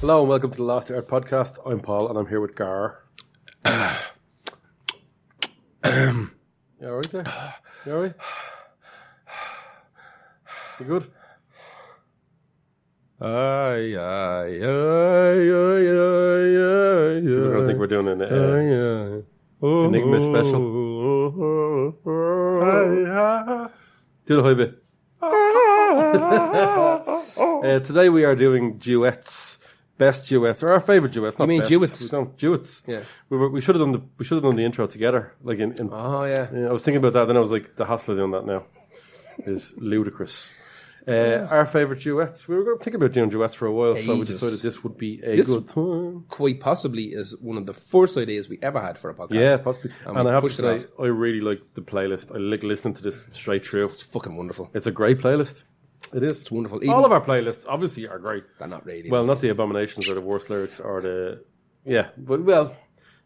Hello and welcome to the Lost Art Podcast. I'm Paul and I'm here with Gar. You alright there? You alright? You good? I People don't think we're doing an Enigma special. Do the high bit. Today we are doing duets. Best duets, or our favourite duets. Not best. duets. We don't duets. Yeah. We should have done the intro together. Like Oh yeah. I was thinking about that. Then I was like, the hassle of doing that now is ludicrous. Our favourite duets. We were going to think about doing duets for a while, so we decided this would be a good time. Quite possibly is one of the first ideas we ever had for a podcast. Yeah, possibly. And I have to say, off. I really like the playlist. I like listening to this straight through. It's fucking wonderful. It's a great playlist. It is. It's wonderful. All of our playlists obviously are great. They're not really. Well, not the abominations or the worst lyrics or the... Yeah, but well,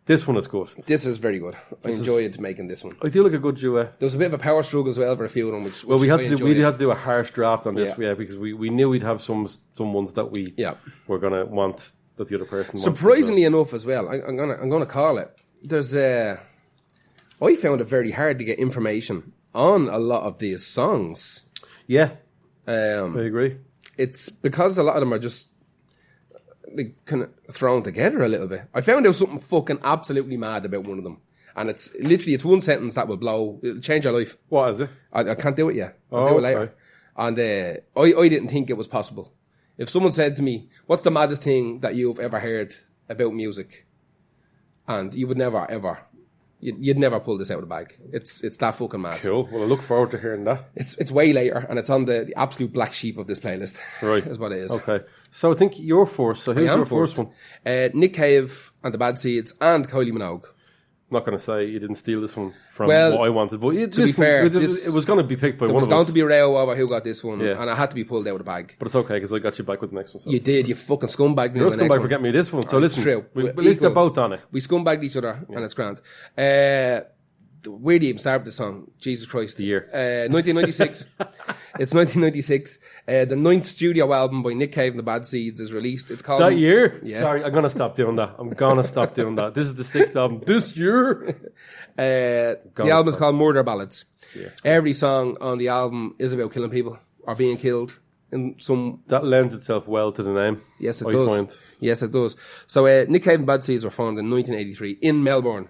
this one is good. This is very good. I enjoyed making this one. I do like a good duet. There was a bit of a power struggle as well for a few of them. Which Well, we had I to do a harsh draft on this, Yeah. because we knew we'd have some ones that we were going to want that the other person wanted. Surprisingly enough as well, I'm gonna call it. There's I found it very hard to get information on a lot of these songs. Yeah, I agree. It's because a lot of them are just like kind of thrown together a little bit. I found out something fucking absolutely mad about one of them, and it's literally one sentence that will it'll change your life. What is it? I can't do it yet. I'll do it later. Okay. And I didn't think it was possible. If someone said to me, "What's the maddest thing that you've ever heard about music?" and you would never ever. You'd never pull this out of the bag. It's that fucking mad. Cool. Well, I look forward to hearing that. It's way later, and it's on the absolute black sheep of this playlist. Right. Is what it is. Okay. So I think you're first. So who's your first one? Nick Cave and the Bad Seeds and Kylie Minogue. I'm not going to say you didn't steal this one from Well, what I wanted, but to be fair, it was going to be picked by one of us. There was going to be a row over who got this one, Yeah. and I had to be pulled out of the bag. But it's okay, because I got you back with the next one. So You did, you fucking scumbag me. You're a scumbag for getting me this one. So listen, true. we at least they're both on it. We scumbagged each other, and it's grand. Where do you even start with the song? Jesus Christ. The year. 1996. It's 1996. The 9th studio album by Nick Cave and the Bad Seeds is released. It's called... That year? Yeah. Sorry, I'm going to stop doing that. This is the 6th album. This year? The album is called Murder Ballads. Yeah, Every song on the album is about killing people or being killed in some... That lends itself well to the name. Yes, it I does. find. Yes, it does. So Nick Cave and Bad Seeds were formed in 1983 in Melbourne,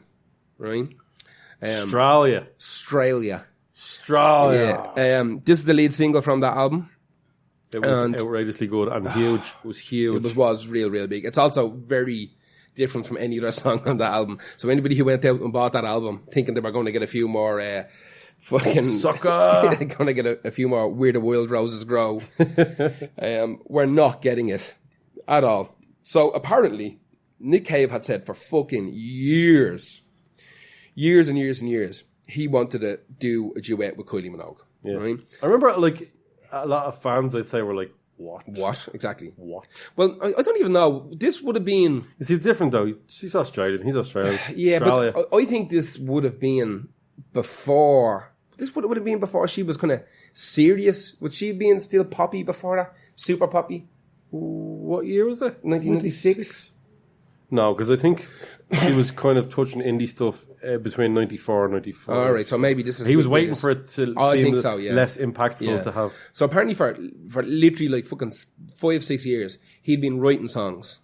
right? Australia. Australia. Yeah. This is the lead single from that album. It was outrageously good and huge. It was huge. It was real big. It's also very different from any other song on that album. So anybody who went out and bought that album thinking they were going to get a few more fucking... Sucker! going to get a few more Where the Wild Roses Grow. We're not getting it at all. So apparently, Nick Cave had said for fucking years and years, he wanted to do a duet with Kylie Minogue. Yeah. Right? I remember, like, a lot of fans, I'd say, were like, what? What? Exactly. What? Well, I don't even know. This would have been... Is he different, though? She's Australian. He's Australian. Yeah, Australia. but I think this would have been before... This would have been before she was kind of serious. Was she being still poppy before that? Super poppy? What year was it? 1996? No, because I think he was kind of touching indie stuff between 94 and 95. All right, so maybe this is... He was waiting for it to seem less impactful to have. So apparently for literally like fucking 5-6 years, he'd been writing songs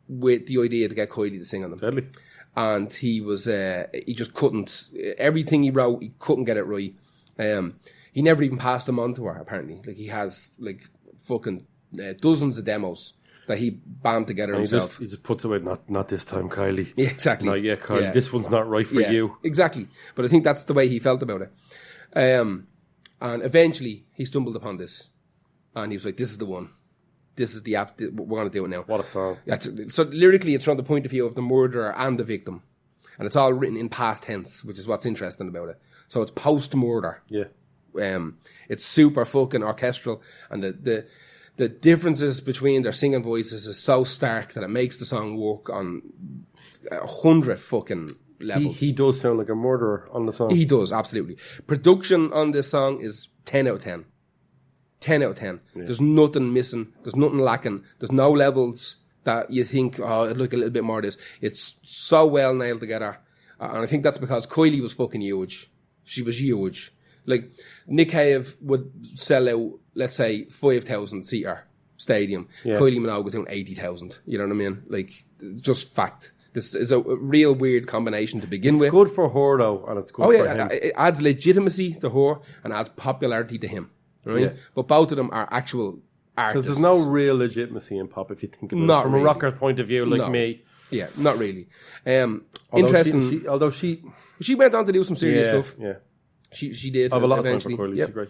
with the idea to get Kylie to sing on them. Deadly. And he was, he just couldn't, everything he wrote, he couldn't get it right. He never even passed them on to her, apparently. Like, he has, like, fucking dozens of demos that he bammed together himself. He just puts away, not this time, Kylie. Yeah, exactly. Not yet, Kylie. Yeah. This one's not right for you. Exactly. But I think that's the way he felt about it. And eventually, he stumbled upon this. And he was like, this is the one. This is the app. We're going to do it now. What a song. So lyrically, it's from the point of view of the murderer and the victim. And it's all written in past tense, which is what's interesting about it. So it's post-murder. Yeah. It's super fucking orchestral. And the differences between their singing voices is so stark that it makes the song work on 100 fucking levels. He does sound like a murderer on the song. He does, absolutely. Production on this song is 10 out of 10. 10 out of 10. Yeah. There's nothing missing. There's nothing lacking. There's no levels. that you think, oh, it'd look a little bit more of this. It's so well nailed together. And I think that's because Kylie was fucking huge. She was huge. Like, Nick Cave would sell out, let's say, 5,000 seater stadium. Yeah. Kylie Minogue was doing 80,000. You know what I mean? Like, just fact. This is a real weird combination to begin with. It's good for her, though, and it's good for him. It adds legitimacy to her and adds popularity to him. Right? Yeah. But both of them are actual artists. Because there's no real legitimacy in pop if you think about it. From a rocker's point of view, like me. Yeah, not really. Interesting. She went on to do some serious stuff. Yeah. She did. I have a lot of time for Kylie. She's great.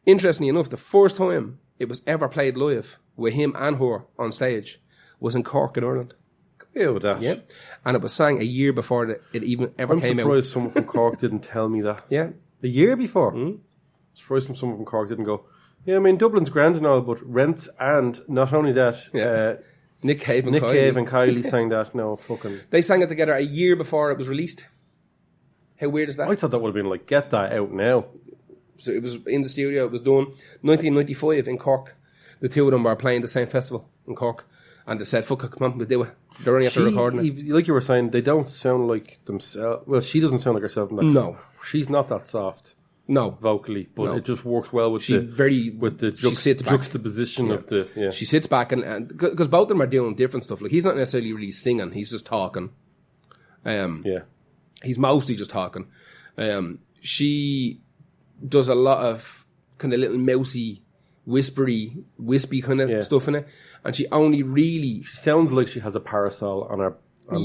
Interestingly enough, the first time it was ever played live with him and her on stage was in Cork in Ireland. With that. Yeah. And it was sang a year before it even ever came out. I'm surprised someone from Cork didn't tell me that. Yeah. A year before. Surprised someone from Cork didn't go, yeah, I mean, Dublin's grand and all, but rents and not only that, Nick Cave and Kylie sang that. No, fucking. They sang it together a year before it was released. How weird is that? I thought that would have been like, get that out now. So it was in the studio, it was done 1995 in Cork. The two of them were playing the same festival in Cork. And they said, fuck it, come on, we'll do it. They're only after recording it. Like you were saying, they don't sound like themselves. Well, she doesn't sound like herself. No. She's not that soft. No. Vocally. But it just works well with the juxtaposition of the... Yeah. She sits back and because both of them are doing different stuff. Like, he's not necessarily really singing. He's just talking. He's mostly just talking. She does a lot of kind of little mousy... wispy kind of stuff in it, and she only really... She sounds like she has a parasol on her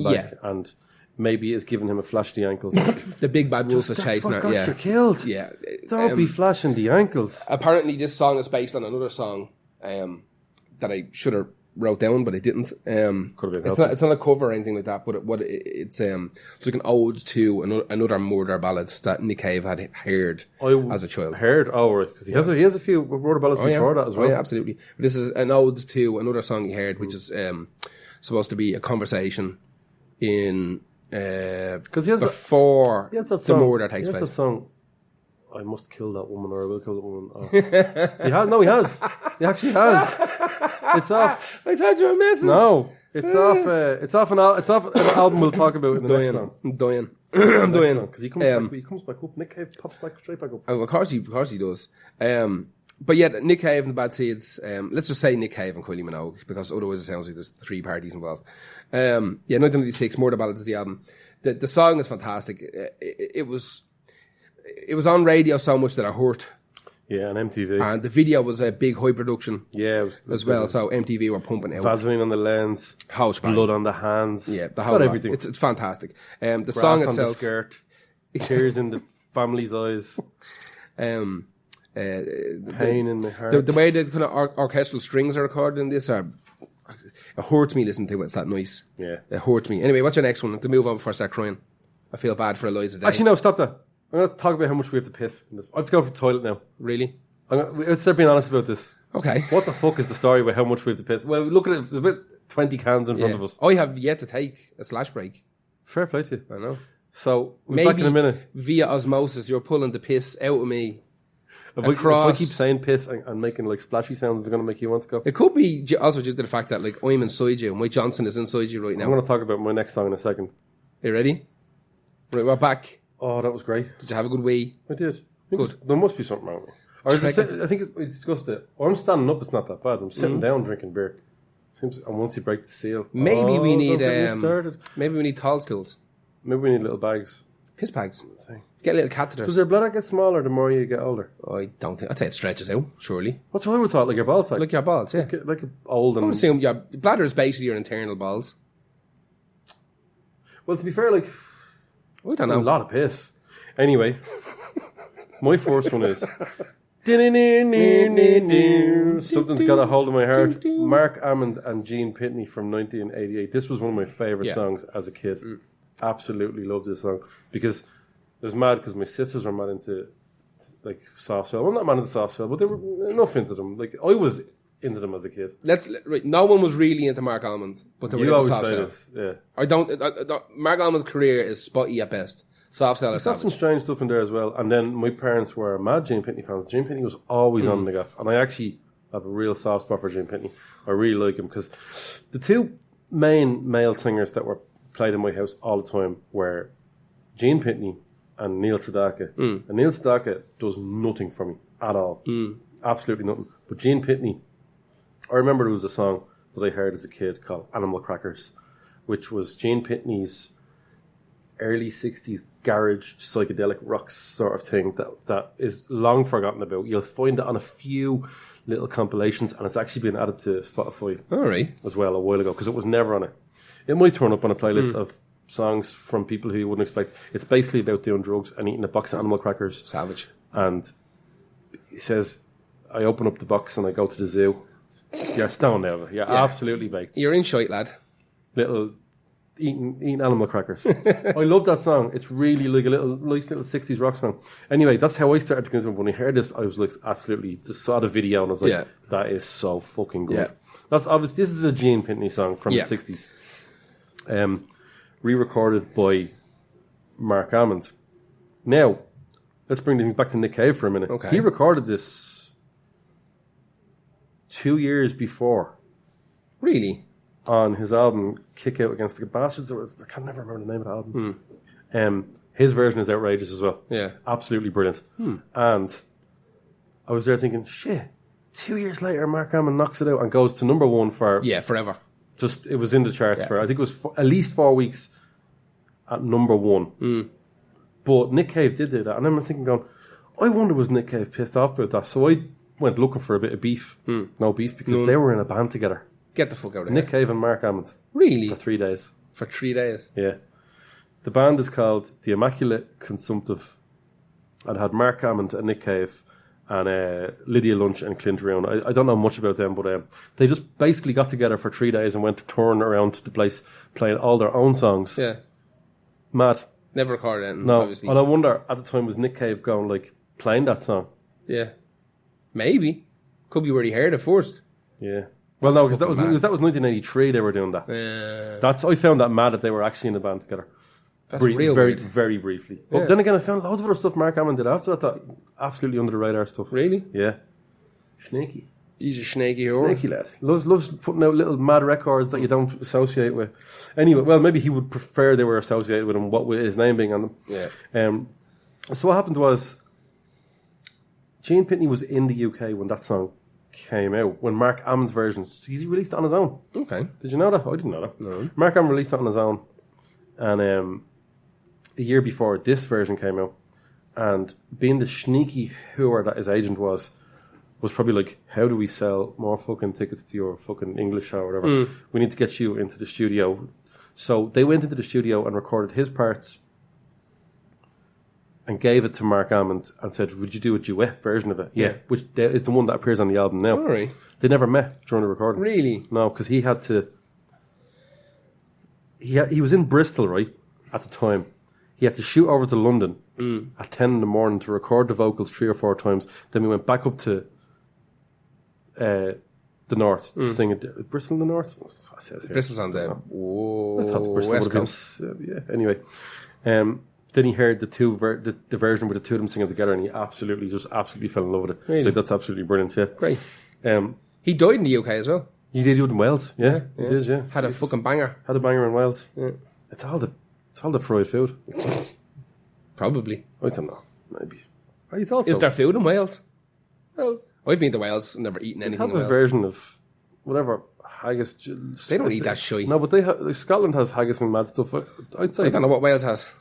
back, and maybe is giving him a flash the ankles. The big bad wolf is chasing her. Got you killed. Yeah, don't be flashing the ankles. Apparently, this song is based on another song that I should have wrote down, but I didn't. Could have been. It's not a cover or anything like that, but it's like an ode to another murder ballad that Nick Cave had heard as a child. Because he has a few murder ballads before that as well. Oh yeah, absolutely. But this is an ode to another song he heard, which is supposed to be a conversation in before the murder takes place. That song. I must kill that woman, or I will kill that woman. Oh. He has. No, he has. He actually has. It's off. I thought you were messing. No, it's off. It's off an album we'll talk about in the next song. I'm dying. I'm dying because he comes back up. Nick Cave pops back straight back up. Oh, of course he does. But yeah, Nick Cave and the Bad Seeds. Let's just say Nick Cave and Kylie Minogue, because otherwise it sounds like there's three parties involved. 1996, Murder Ballads is the album. The song is fantastic. It was on radio so much that I hurt. Yeah, on MTV. And the video was a big high production. Yeah, it was as well. So MTV were pumping out Vaseline on the lens, blood on the hands. Yeah, the whole everything. It's fantastic. The Grass song itself, on the skirt, tears in the family's eyes. Pain in the heart. The way the kind of orchestral strings are recorded in this it hurts me listening to it. It's that noise. Yeah, it hurts me. Anyway, what's your next one? To move on before I start crying. I feel bad for Eliza Day. Actually, no, stop that. I'm going to talk about how much we have to piss. I have to go for the toilet now. Really? Let's start being honest about this. Okay. What the fuck is the story about how much we have to piss? Well, look at it. There's about 20 cans in front of us. I have yet to take a slash break. Fair play to you. I know. So, we'll be back in a minute. Via osmosis, you're pulling the piss out of me. If I keep saying piss and making like splashy sounds, it's going to make you want to go. It could be also due to the fact that like I'm inside you and Mike Johnson is inside you right now. I'm going to talk about my next song in a second. Are you ready? Right, we're back. Oh, that was great. Did you have a good wee? I did. Good. There must be something wrong with me. Or I think we discussed it. Or I'm standing up, it's not that bad. I'm sitting down drinking beer. And once you break the seal. Maybe we need maybe we need tall stools. Maybe we need little bags. Piss bags. Get little catheters. Does your bladder get smaller the more you get older? I don't think. I'd say it stretches out, surely. What's what I would thought? Like your balls? Like your balls, yeah. Like old and... I would assume your bladder is basically your internal balls. Well, to be fair, like... I don't know. A lot of piss. Anyway, my first one is... Something's Got a Hold of My Heart. Mark Ammond and Gene Pitney from 1988. This was one of my favourite songs as a kid. Absolutely loved this song. Because it was mad because my sisters were mad into like soft cell. Well, not mad into soft cell, but they were enough into them. Like I was into them as a kid. No one was really into Mark Almond, but they were into soft cell. This, yeah. I don't. Mark Almond's career is spotty at best. Soft cell. There's some strange stuff in there as well. And then my parents were mad Gene Pitney fans. Gene Pitney was always on the gaff, and I I have a real soft spot for Gene Pitney. I really like him because the two main male singers that were played in my house all the time were Gene Pitney and Neil Sedaka. And Neil Sedaka does nothing for me at all. Absolutely nothing. But Gene Pitney, I remember there was a song that I heard as a kid called Animal Crackers, which was Gene Pitney's early 60s garage psychedelic rock sort of thing that is long forgotten about. You'll find it on a few little compilations, and it's actually been added to Spotify as well a while ago, because it was never on it. It might turn up on a playlist of songs from people who you wouldn't expect. It's basically about doing drugs and eating a box of Animal Crackers. Savage. And he says, I open up the box and I go to the zoo. You're stoned now. You're absolutely baked. You're in shite, lad. Little eating Animal Crackers. I love that song. It's really like a nice little 60s rock song. Anyway, that's how I started to go. When I heard this, I was like, absolutely, just saw the video and I was like, that is so fucking good. That's obvious. This is a Gene Pitney song from the 60s. Re-recorded by Mark Almond. Now, let's bring things back to Nick Cave for a minute. Okay. He recorded this 2 years before. Really? On his album Kick Out Against the Bastards. I can never remember the name of the album. His version is outrageous as well. Yeah. Absolutely brilliant. And I was there thinking, shit, 2 years later, Mark Almond knocks it out and goes to number one for... Yeah, forever. Just, it was in the charts for, I think it was at least 4 weeks at number one. But Nick Cave did do that. And I was thinking, I wonder, was Nick Cave pissed off about that? So I went looking for a bit of beef. No beef, because they were in a band together. Get the fuck out of here. Nick Cave and Mark Almond. Really? For 3 days. For 3 days? Yeah. The band is called The Immaculate Consumptive. And had Mark Almond and Nick Cave and Lydia Lunch and Clint Rowan. I don't know much about them, but they just basically got together for 3 days and went to touring around the place playing all their own songs. Yeah. Mad. Never recorded it, no. obviously. And I wonder, at the time, was Nick Cave going, like, playing that song? Yeah. Maybe. Could be where he heard it first. Yeah. Well, no, because that was 1983 they were doing that. I found that mad that they were actually in a band together. That's real very, weird. very briefly. But then again, I found loads of other stuff Mark Almond did after that absolutely under the radar stuff. Really? Yeah. Snaky. He's a snaky whore. Snaky lad. Loves putting out little mad records that you don't associate with. Anyway, well, maybe he would prefer they were associated with him, what with his name being on them. Yeah. So what happened was, Gene Pitney was in the UK when that song came out, when Mark Almond's version, he released it on his own. Okay. Did you know that? I didn't know that. No. Mark Almond released it on his own, and a year before this version came out, and being the sneaky whore that his agent was probably like, how do we sell more fucking tickets to your fucking English show or whatever? We need to get you into the studio. So they went into the studio and recorded his parts and gave it to Mark Almond and said, would you do a duet version of it? Yeah. Which is the one that appears on the album now. All right. They never met during the recording. Really? No, because he had to... He was in Bristol, right, at the time. He had to shoot over to London at 10 in the morning to record the vocals 3 or 4 times. Then we went back up to the north to sing it. Bristol in the north? Bristol's on the That's how Bristol West would have Coast. been. Yeah. Anyway, then he heard the version with the two of them singing together, and he absolutely fell in love with it. Really? So that's absolutely brilliant. Yeah, Great. Um, He died in the UK as well. he did it in Wales. Yeah, he did. Yeah, Had a fucking banger. had a banger in Wales. Yeah. It's all the fried food. Probably. I don't know. Maybe. He's also Is there food in Wales? Well, I've been to Wales and never eaten anything have in a Wales. version of whatever haggis. They don't eat that shite. No, but Scotland has haggis and mad stuff. I'd say I don't know what Wales has.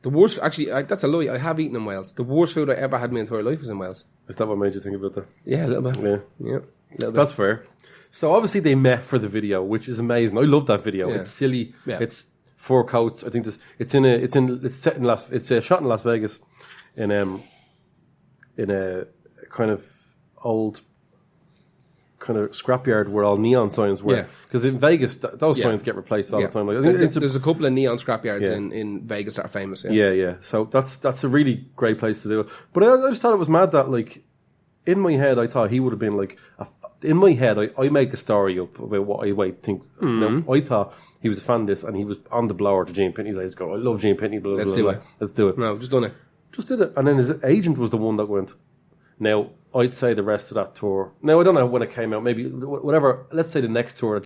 The worst, actually, that's a lie. I have eaten in Wales. The worst food I ever had in my entire life was in Wales. Is that what made you think about that? Yeah, a little bit. Yeah. A little bit. That's fair. So obviously they met for the video, which is amazing. I love that video. Yeah. It's silly. Yeah. It's 4 coats. I think it's set in it's shot in Las Vegas in a kind of old kind of scrapyard where all neon signs were. Yeah. Because in Vegas those signs get replaced all the time. Like, I think There's a couple of neon scrapyards in Vegas that are famous. Yeah. So that's a really great place to do it. But I just thought it was mad that, like, in my head I thought he would have been like in my head I make a story up about what I think. No, I thought he was a fan of this and he was on the blower to Gene Pitney. He's like, let's go, I love Gene Pitney, blah, blah, Let's blah, do blah. it. Let's do it. No, just done it. Just did it. And then his agent was the one that went, now I'd say the rest of that tour. Now, I don't know when it came out. Maybe whatever. Let's say the next tour